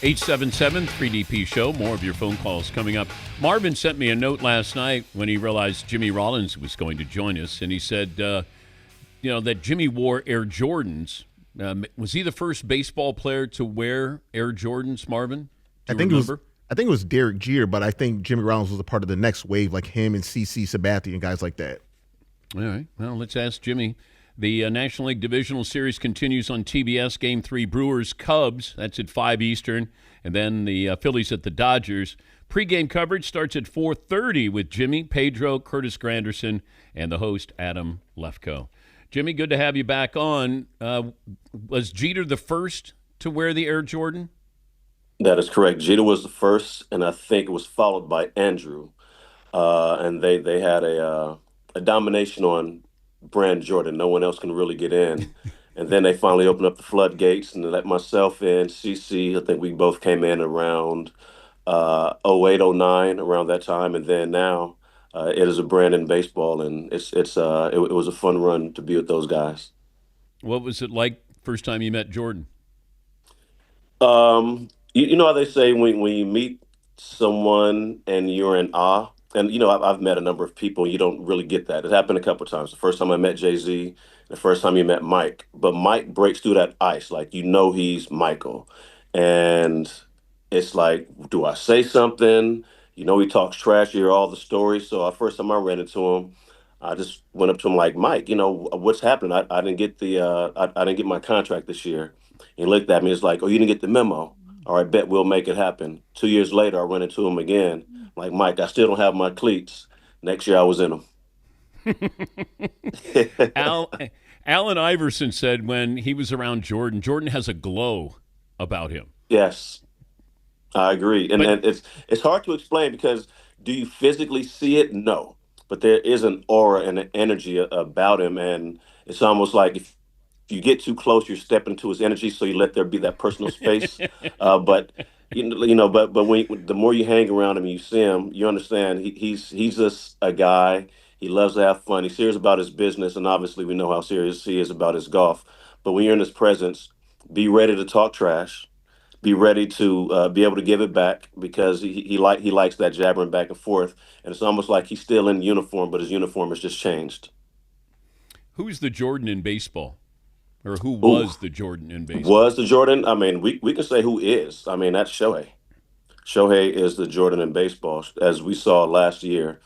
877-3DP Show. More of your phone calls coming up. Marvin sent me a note last night when he realized Jimmy Rollins was going to join us, and he said, that Jimmy wore Air Jordans. Was he the first baseball player to wear Air Jordans, Marvin? Do you remember? I think it was Derek Jeter, but I think Jimmy Rollins was a part of the next wave, like him and CC Sabathia and guys like that. All right. Well, let's ask Jimmy. The National League Divisional Series continues on TBS. Game 3, Brewers-Cubs. That's at 5 Eastern. And then the Phillies at the Dodgers. Pre-game coverage starts at 4:30 with Jimmy, Pedro, Curtis Granderson, and the host, Adam Lefkoe. Jimmy, good to have you back on. Was Jeter the first to wear the Air Jordan? That is correct. Jeter was the first, and I think it was followed by Andrew. And they had a domination on brand Jordan. No one else can really get in. And then they finally opened up the floodgates and let myself in, CC. I think we both came in around 08, 09, around that time. And then now it is a brand in baseball, and it was a fun run to be with those guys. What was it like first time you met Jordan? You know how they say when you meet someone and you're in awe? And, I've met a number of people, and you don't really get that. It happened a couple of times. The first time I met Jay-Z, the first time you met Mike. But Mike breaks through that ice. Like, he's Michael. And it's like, do I say something? He talks trash. You hear all the stories. So the first time I ran into him, I just went up to him like, Mike, what's happening? I didn't get I didn't get my contract this year. He looked at me. It's like, oh, you didn't get the memo. All right, bet we'll make it happen. 2 years later, I run into him again. Like, Mike, I still don't have my cleats. Next year, I was in them. Allen Iverson said when he was around Jordan, Jordan has a glow about him. Yes, I agree. And it's hard to explain because do you physically see it? No. But there is an aura and an energy about him. And it's almost like if you get too close, you're stepping into his energy, so you let there be that personal space. But when the more you hang around him, you see him, you understand he's just a guy. He loves to have fun. He's serious about his business, and obviously we know how serious he is about his golf. But when you're in his presence, be ready to talk trash. Be ready to be able to give it back because he likes that jabbering back and forth, and it's almost like he's still in uniform, but his uniform has just changed. Who's the Jordan in baseball? Or who was the Jordan in baseball? Was the Jordan? I mean, we can say who is. I mean, that's Shohei. Shohei is the Jordan in baseball. As we saw last year,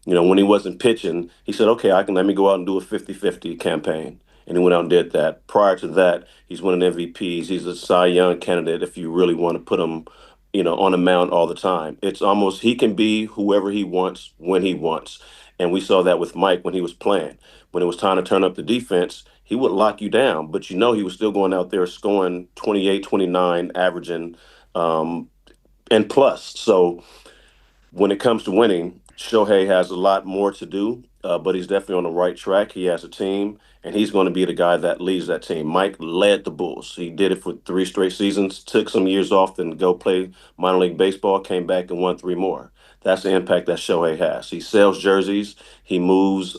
when he wasn't pitching, he said, okay, let me go out and do a 50-50 campaign. And he went out and did that. Prior to that, he's winning MVPs. He's a Cy Young candidate if you really want to put him, on a mound all the time. It's almost he can be whoever he wants when he wants. And we saw that with Mike when he was playing. When it was time to turn up the defense, he would lock you down, but he was still going out there scoring 28, 29, averaging, and plus. So when it comes to winning, Shohei has a lot more to do, but he's definitely on the right track. He has a team, and he's going to be the guy that leads that team. Mike led the Bulls. He did it for 3 straight seasons, took some years off, then go play minor league baseball, came back and won 3 more. That's the impact that Shohei has. He sells jerseys. He moves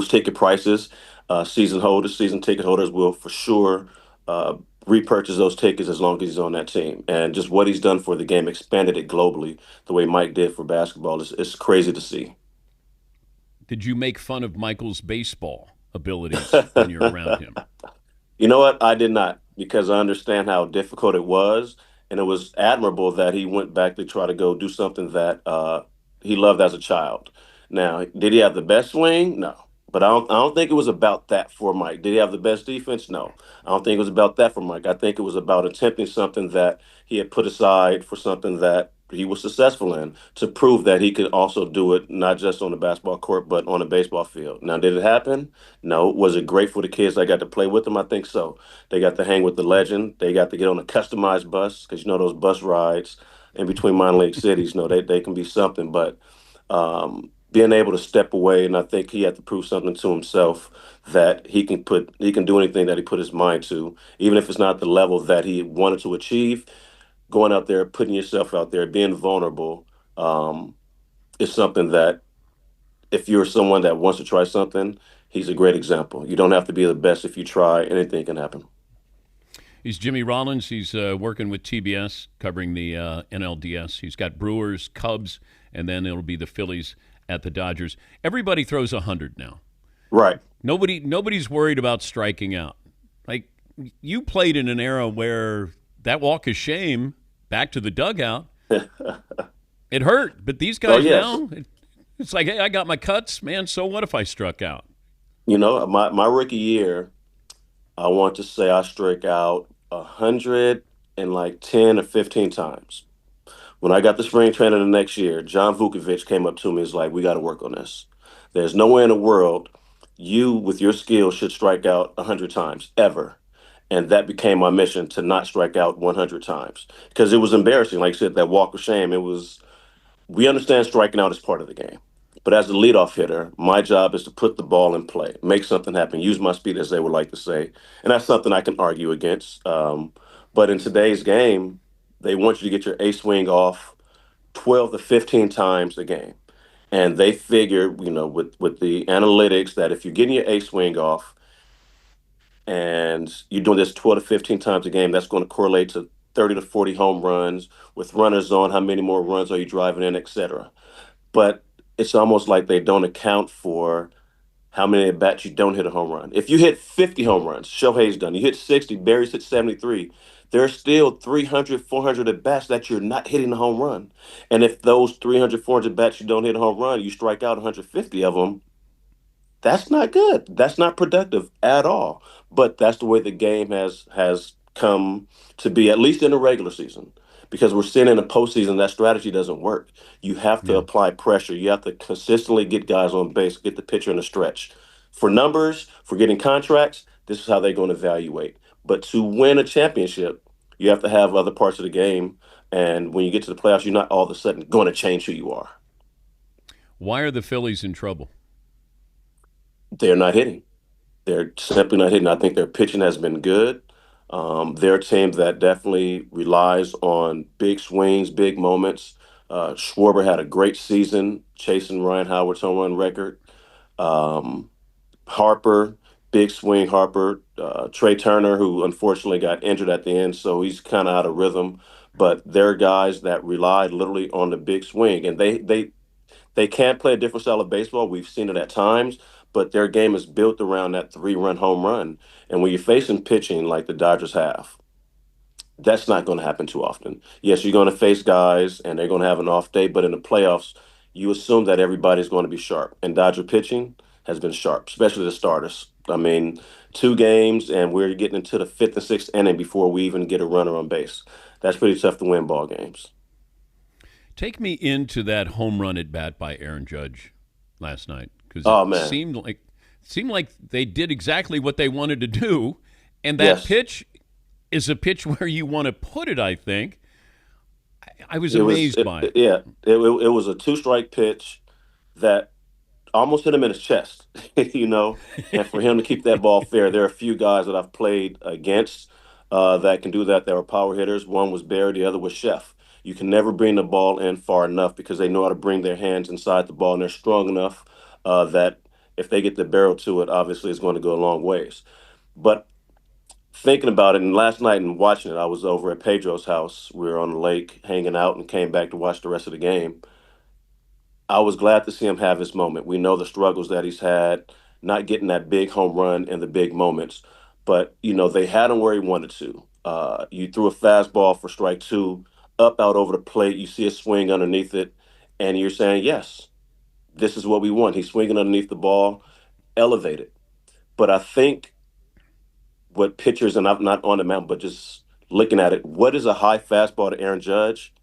ticket prices. Season ticket holders will for sure repurchase those tickets as long as he's on that team. And just what he's done for the game, expanded it globally the way Mike did for basketball. It's crazy to see. Did you make fun of Michael's baseball abilities when you're around him? You know what? I did not, because I understand how difficult it was. And it was admirable that he went back to try to go do something that he loved as a child. Now, did he have the best swing? No. But I don't think it was about that for Mike. Did he have the best defense? No. I don't think it was about that for Mike. I think it was about attempting something that he had put aside for something that he was successful in to prove that he could also do it, not just on the basketball court, but on a baseball field. Now, did it happen? No. Was it great for the kids that got to play with him? I think so. They got to hang with the legend. They got to get on a customized bus because, those bus rides in between minor league cities, they can be something. But being able to step away, and I think he had to prove something to himself that he can do anything that he put his mind to, even if it's not the level that he wanted to achieve. Going out there, putting yourself out there, being vulnerable is something that if you're someone that wants to try something, he's a great example. You don't have to be the best if you try. Anything can happen. He's Jimmy Rollins. He's working with TBS, covering the NLDS. He's got Brewers, Cubs, and then it'll be the Phillies at the Dodgers. Everybody throws 100 now. Right. Nobody's worried about striking out. Like, you played in an era where that walk of shame back to the dugout, it hurt. But these Oh guys yes. now, it's like, hey, I got my cuts, man. So what if I struck out? My rookie year, I want to say I struck out 110 or 15 times. When I got the spring training the next year, John Vukovic came up to me and was like, "We got to work on this. There's no way in the world you, with your skills, should strike out 100 times ever." And that became my mission to not strike out 100 times because it was embarrassing. Like I said, that walk of shame. It was. We understand striking out is part of the game. But as a leadoff hitter, my job is to put the ball in play, make something happen, use my speed, as they would like to say. And that's something I can argue against. But in today's game, they want you to get your A swing off 12 to 15 times a game. And they figure, with the analytics that if you're getting your A swing off and you're doing this 12 to 15 times a game, that's going to correlate to 30 to 40 home runs with runners on, how many more runs are you driving in, et cetera. But it's almost like they don't account for how many at bats you don't hit a home run. If you hit 50 home runs, Shohei's done. You hit 60, Barry's hit 73. There's still 300, 400 at bats that you're not hitting a home run. And if those 300, 400 bats you don't hit a home run, you strike out 150 of them, that's not good. That's not productive at all. But that's the way the game has come to be, at least in the regular season. Because we're seeing in the postseason that strategy doesn't work. You have to Yeah. apply pressure. You have to consistently get guys on base, get the pitcher in a stretch. For numbers, for getting contracts, this is how they're going to evaluate. But to win a championship, you have to have other parts of the game. And when you get to the playoffs, you're not all of a sudden going to change who you are. Why are the Phillies in trouble? They're not hitting. They're simply not hitting. I think their pitching has been good. They're a team that definitely relies on big swings, big moments. Schwarber had a great season chasing Ryan Howard's home run record. Um, Harper, big swing Harper. Trey Turner, who unfortunately got injured at the end, so he's kind of out of rhythm. But they're guys that rely literally on the big swing, and they can play a different style of baseball. We've seen it at times, but their game is built around that 3-run home run. And when you're facing pitching like the Dodgers have, that's not going to happen too often. Yes, you're going to face guys and they're going to have an off day, but in the playoffs, you assume that everybody's going to be sharp. And Dodger pitching has been sharp, especially the starters. I mean, 2 games and we're getting into the fifth and sixth inning before we even get a runner on base. That's pretty tough to win ball games. Take me into that home run at bat by Aaron Judge last night because it Oh man, seemed like they did exactly what they wanted to do, and that yes, pitch is a pitch where you want to put it. I think I was it was. amazed by it. Yeah, it was a two-strike pitch that almost hit him in his chest, And for him to keep that ball fair, there are a few guys that I've played against that can do that. There were power hitters. One was Barry, the other was Chef. You can never bring the ball in far enough because they know how to bring their hands inside the ball, and they're strong enough that if they get the barrel to it, obviously it's going to go a long ways. But thinking about it, and last night and watching it, I was over at Pedro's house. We were on the lake hanging out and came back to watch the rest of the game. I was glad to see him have his moment. We know the struggles that he's had, not getting that big home run in the big moments, but they had him where he wanted to. You threw a fastball for strike two, up out over the plate. You see a swing underneath it, and you're saying, yes, this is what we want. He's swinging underneath the ball, elevated. But I think what pitchers, and I'm not on the mound, but just looking at it, what is a high fastball to Aaron Judge?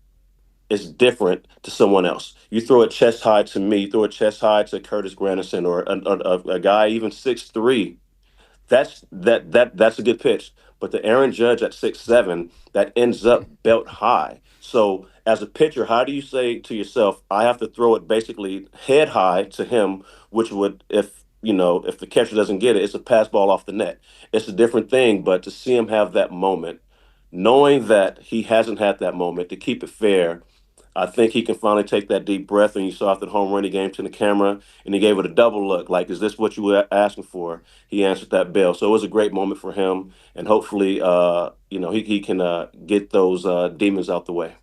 Is different to someone else. You throw a chest high to me, throw a chest high to Curtis Granderson or a guy even 6'3". That's a good pitch. But the Aaron Judge at 6'7", that ends up belt high. So as a pitcher, how do you say to yourself, I have to throw it basically head high to him, which would, if the catcher doesn't get it, it's a pass ball off the net. It's a different thing, but to see him have that moment, knowing that he hasn't had that moment, to keep it fair, I think he can finally take that deep breath. And you saw after the home run, he gave to the camera and he gave it a double look. Like, is this what you were asking for? He answered that bell. So it was a great moment for him. And hopefully, he can get those demons out the way.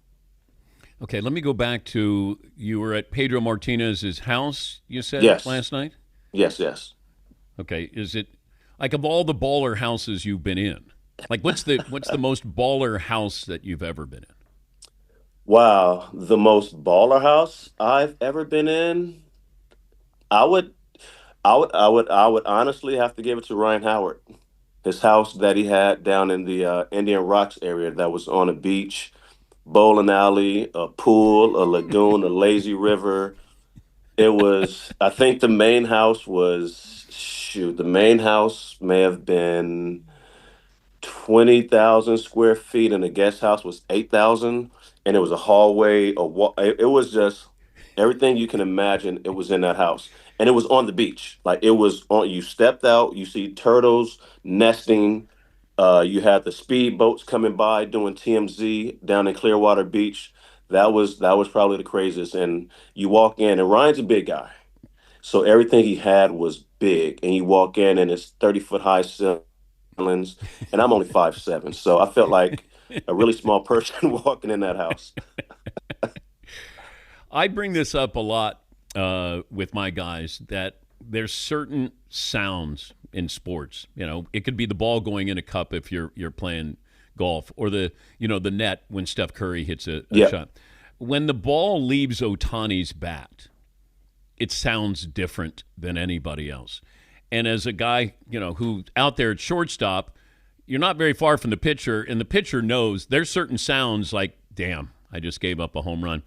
Okay, let me go back to you were at Pedro Martinez's house, you said Yes, last night? yes, yes. Okay, is it like of all the baller houses you've been in? Like what's the most baller house that you've ever been in? Wow, the most baller house I've ever been in. I would, I would honestly have to give it to Ryan Howard. His house that he had down in the Indian Rocks area that was on a beach, bowling alley, a pool, a lagoon, a lazy river. It was, I think the main house was, shoot, the main house may have been 20,000 square feet, and the guest house was 8,000. And it was a hallway, it was just everything you can imagine. It was in that house, and it was on the beach. Like it was on. You stepped out, you see turtles nesting. You had the speed boats coming by doing TMZ down in Clearwater Beach. That was probably the craziest. And you walk in, and Ryan's a big guy. So everything he had was big, and you walk in, and it's 30 foot high ceilings, and I'm only 5'7", so I felt like a really small person walking in that house. I bring this up a lot with my guys that there's certain sounds in sports. You know, it could be the ball going in a cup if you're playing golf, or the net when Steph Curry hits a Yeah, shot. When the ball leaves Otani's bat, it sounds different than anybody else. And as a guy, who out there at shortstop, you're not very far from the pitcher, and the pitcher knows there's certain sounds like, damn, I just gave up a home run.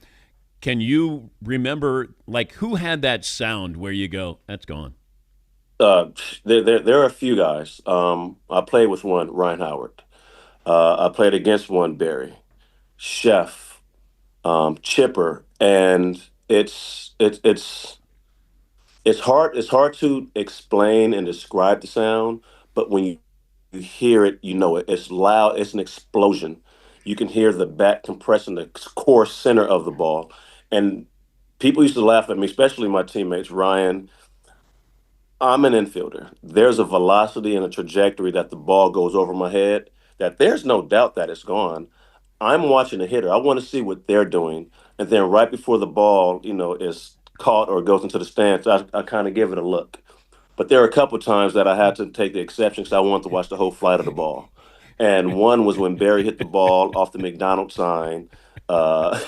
Can you remember, like, who had that sound where you go, that's gone? uh, there are a few guys. I played with one, Ryan Howard. I played against one, Barry, Chef, Chipper, and it's hard to explain and describe the sound, but when you hear it, you know it. It's loud. It's an explosion. You can hear the bat compressing the core center of the ball, and people used to laugh at me, especially my teammates. Ryan, I'm an infielder. There's a velocity and a trajectory that the ball goes over my head that there's no doubt that it's gone. I'm watching the hitter. I want to see what they're doing. And then right before the ball, is caught or goes into the stands, I kind of give it a look. But there are a couple times that I had to take the exception because I wanted to watch the whole flight of the ball. And one was when Barry hit the ball off the McDonald's sign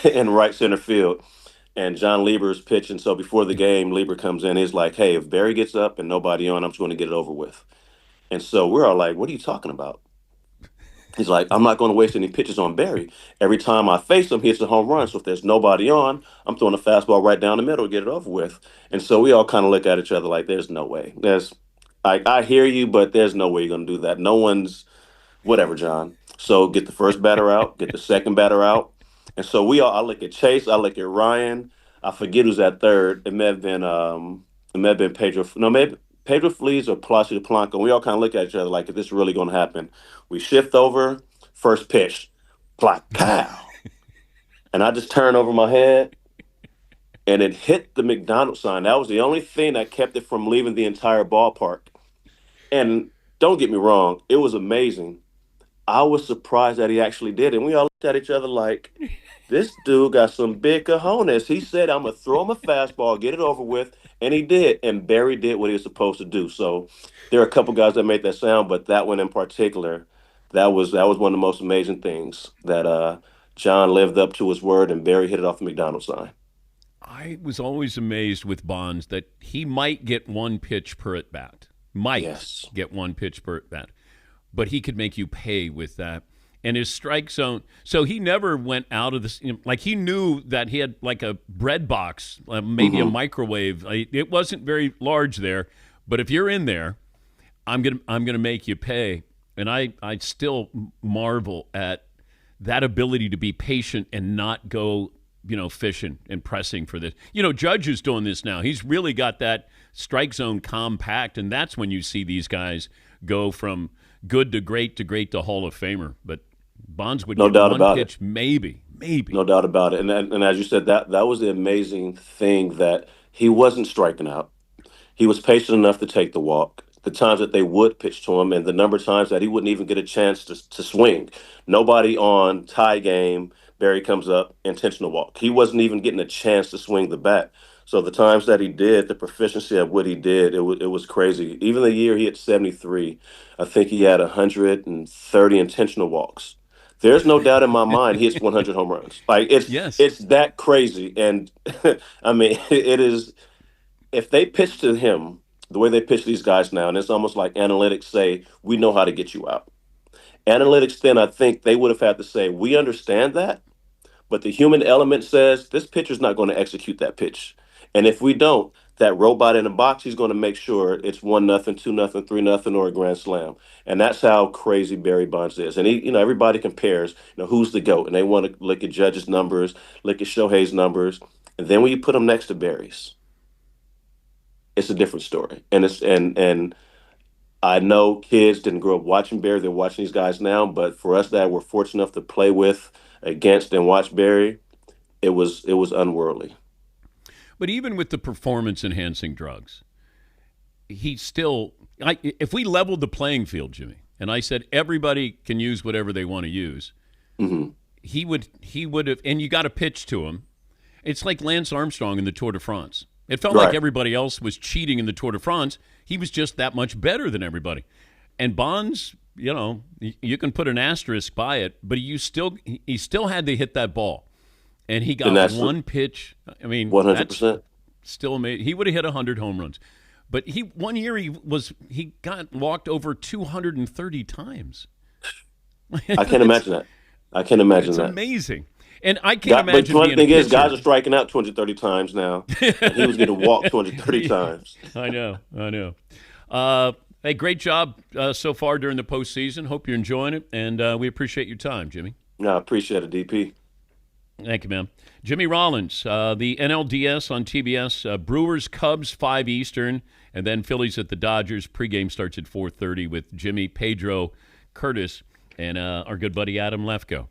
in right center field. And John Lieber's pitching. So before the game, Lieber comes in. He's like, hey, if Barry gets up and nobody on, I'm just going to get it over with. And so we're all like, what are you talking about? He's like, I'm not going to waste any pitches on Barry. Every time I face him, he hits a home run. So if there's nobody on, I'm throwing a fastball right down the middle, get it over with. And so we all kind of look at each other like, there's no way. I hear you, but there's no way you're going to do that. No one's whatever, John. So get the first batter out, get the second batter out. And so I look at Chase, I look at Ryan. I forget who's at third. It may have been Pedro. No, maybe Pedro Fleas or Placido Polanco. We all kind of look at each other like, is this really going to happen? We shift over, first pitch, like pow. And I just turn over my head and it hit the McDonald's sign. That was the only thing that kept it from leaving the entire ballpark. And don't get me wrong, it was amazing. I was surprised that he actually did. And we all looked at each other like, this dude got some big cojones. He said, I'm going to throw him a fastball, get it over with. And he did. And Barry did what he was supposed to do. So there are a couple guys that made that sound, but that one in particular, that was one of the most amazing things that John lived up to his word and Barry hit it off the McDonald's sign. I was always amazed with Bonds that he might get one pitch per at bat. Might Yes. get one pitch per at bat. But he could make you pay with that. And his strike zone, so he never went out of this. Like he knew that he had like a bread box, maybe a Hmm. microwave. It wasn't very large there, but if you're in there, I'm gonna make you pay. And I still marvel at that ability to be patient and not go, fishing and pressing for this. Judge is doing this now. He's really got that strike zone compact, and that's when you see these guys go from good to great to Hall of Famer. But Bonds would No get doubt one about it. pitch, maybe, Maybe. No doubt about it. And as you said, that was the amazing thing, that he wasn't striking out. He was patient enough to take the walk. The times that they would pitch to him, and the number of times that he wouldn't even get a chance to swing. Nobody on tie game, Barry comes up, intentional walk. He wasn't even getting a chance to swing the bat. So the times that he did, the proficiency of what he did, it was crazy. Even the year he hit 73, I think he had 130 intentional walks. There's no doubt in my mind he hits 100 home runs. Like Yes. it's that crazy, and I mean it is. If they pitch to him the way they pitch these guys now, and it's almost like analytics say, we know how to get you out. Analytics then, I think they would have had to say, we understand that, but the human element says this pitcher's not going to execute that pitch. And if we don't, that robot in the box, he's going to make sure it's 1-0, 2-0, 3-0, or a grand slam. And that's how crazy Barry Bonds is. And everybody compares, who's the GOAT, and they want to look at Judge's numbers, look at Shohei's numbers, and then when you put them next to Barry's, it's a different story. And I know kids didn't grow up watching Barry; they're watching these guys now. But for us that were fortunate enough to play with, against, and watch Barry, it was unworldly. But even with the performance-enhancing drugs, he still. If we leveled the playing field, Jimmy, and I said everybody can use whatever they want to use, Hmm. he would have. And you got to pitch to him. It's like Lance Armstrong in the Tour de France. It felt like Right. everybody else was cheating in the Tour de France. He was just that much better than everybody. And Bonds, you can put an asterisk by it, but he still had to hit that ball. And he got that's one pitch. I mean, 100%. that's still amazing. He would have hit 100 home runs. But one year he got walked over 230 times. I can't imagine that. I can't imagine It's that. amazing. And I can't But imagine one being thing a is, pitcher. guys are striking out 230 times now, and he was getting walked 230 times. I know. Hey, great job so far during the postseason. Hope you're enjoying it, and we appreciate your time, Jimmy. No, I appreciate it, DP. Thank you, man. Jimmy Rollins, the NLDS on TBS, Brewers, Cubs, 5 Eastern, and then Phillies at the Dodgers. Pregame starts at 4:30 with Jimmy, Pedro, Curtis, and our good buddy Adam Lefko.